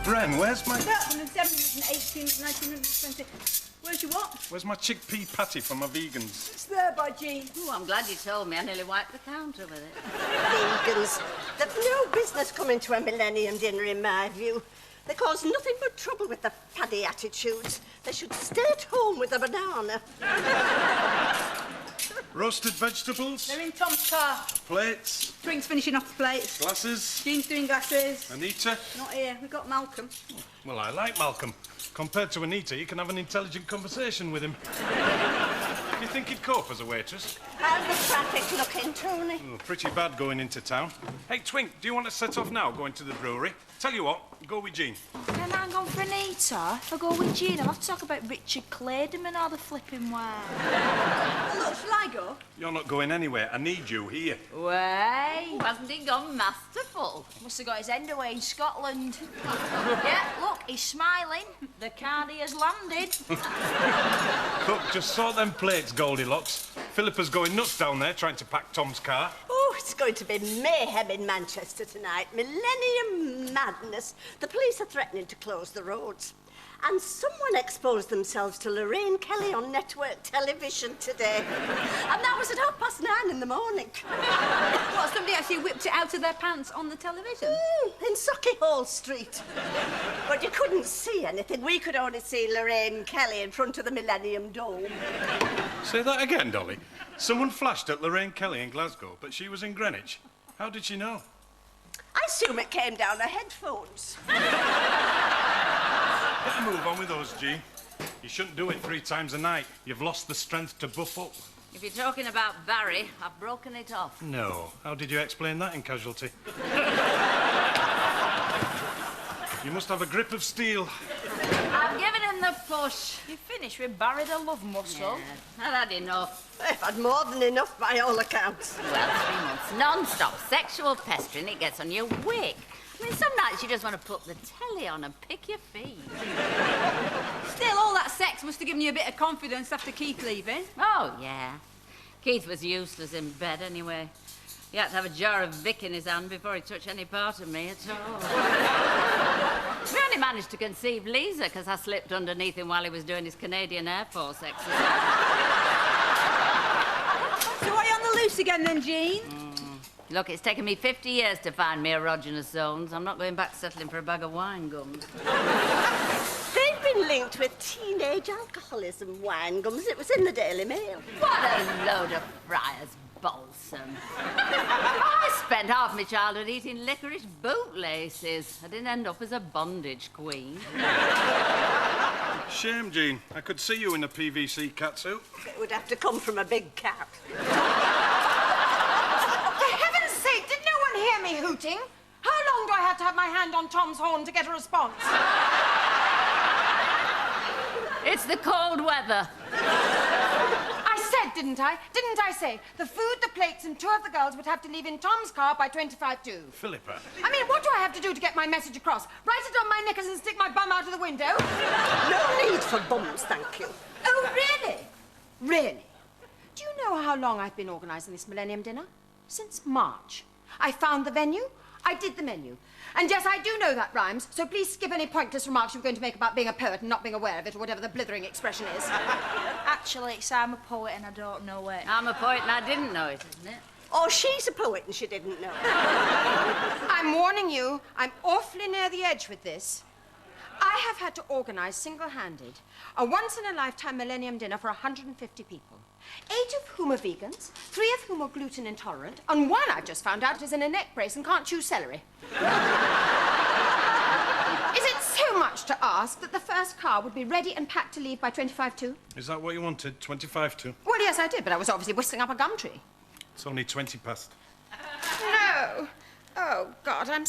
Bren, where's my... 1718, 1920. Where's your what? Where's my chickpea patty for my vegans? It's there by G. Oh, I'm glad you told me. I nearly wiped the counter with it. Vegans. They've no business coming to a millennium dinner, in my view. They cause nothing but trouble with their faddy attitudes. They should stay at home with a banana. Roasted vegetables? They're in Tom's car. Plates? Twink's finishing off the plates. Glasses? Jean's doing glasses. Anita? Not here. We've got Malcolm. Well, I like Malcolm. Compared to Anita, you can have an intelligent conversation with him. Do you think he'd cope as a waitress? How's the traffic looking, Tony? Oh, pretty bad going into town. Hey, Twink, do you want to set off now, going to the brewery? Tell you what, go with Jean. Can I go for Anita? If I go with Jean, I'll have to talk about Richard Claydon and all the flipping way. Look, shall I go? You're not going anywhere. I need you here. Way, hasn't he gone masterful? Must have got his end away in Scotland. Yeah, look, he's smiling. The cardi has landed. Look, just sort them plates, Goldilocks. Philippa's going nuts down there trying to pack Tom's car. Oh, it's going to be mayhem in Manchester tonight. Millennium madness. The police are threatening to close the roads. And someone exposed themselves to Lorraine Kelly on network television today. And that was at 9:30 in the morning. What, somebody actually whipped it out of their pants on the television? In Sauchiehall Street. But you couldn't see anything. We could only see Lorraine Kelly in front of the Millennium Dome. Say that again, Dolly. Someone flashed at Lorraine Kelly in Glasgow, but she was in Greenwich. How did she know? I assume it came down her headphones. Get a move on with those, Jean. You shouldn't do it 3 times a night. You've lost the strength to buff up. If you're talking about Barry, I've broken it off. No. How did you explain that in Casualty? You must have a grip of steel. I've given him the push. You finished with Barry the Love Muscle. Yeah, I've had enough. I've had more than enough by all accounts. Well, 3 months non-stop sexual pestering, it gets on your wick. I mean, some nights you just want to put the telly on and pick your feet. Still, all that sex must have given you a bit of confidence after Keith leaving. Oh, yeah. Keith was useless in bed anyway. He had to have a jar of Vic in his hand before he touched any part of me at all. We only managed to conceive Lisa because I slipped underneath him while he was doing his Canadian Air Force exercise. So are you on the loose again then, Jean? Look, it's taken me 50 years to find me erogenous zones. I'm not going back settling for a bag of wine gums. They've been linked with teenage alcoholism, wine gums. It was in the Daily Mail. What a load of friars balsam. I spent half my childhood eating licorice bootlaces. I didn't end up as a bondage queen. Shame, Jean. I could see you in a PVC catsuit. It would have to come from a big cat. Did no one hear me hooting? How long do I have to have my hand on Tom's horn to get a response? It's the cold weather. I said, didn't I? Didn't I say the food, the plates, and 2 of the girls would have to leave in Tom's car by 25 to? Philippa. I mean, what do I have to do to get my message across? Write it on my knickers and stick my bum out of the window? No need for bums, thank you. Oh, really? Really? Do you know how long I've been organising this Millennium Dinner? Since March. I found the venue, I did the menu. And yes, I do know that rhymes, so please skip any pointless remarks you're going to make about being a poet and not being aware of it, or whatever the blithering expression is. Actually, it's I'm a poet and I don't know it. I'm a poet and I didn't know it, isn't it? Oh, she's a poet and she didn't know. I'm warning you, I'm awfully near the edge with this. I have had to organise single-handed a once-in-a-lifetime Millennium Dinner for 150 people. 8 of whom are vegans, 3 of whom are gluten intolerant, and 1 I've just found out is in a neck brace and can't chew celery. Is it so much to ask that the first car would be ready and packed to leave by 25 to? Is that what you wanted? 25 to? Well, yes, I did, but I was obviously whistling up a gum tree. It's only 20 past. No. Oh, God, I'm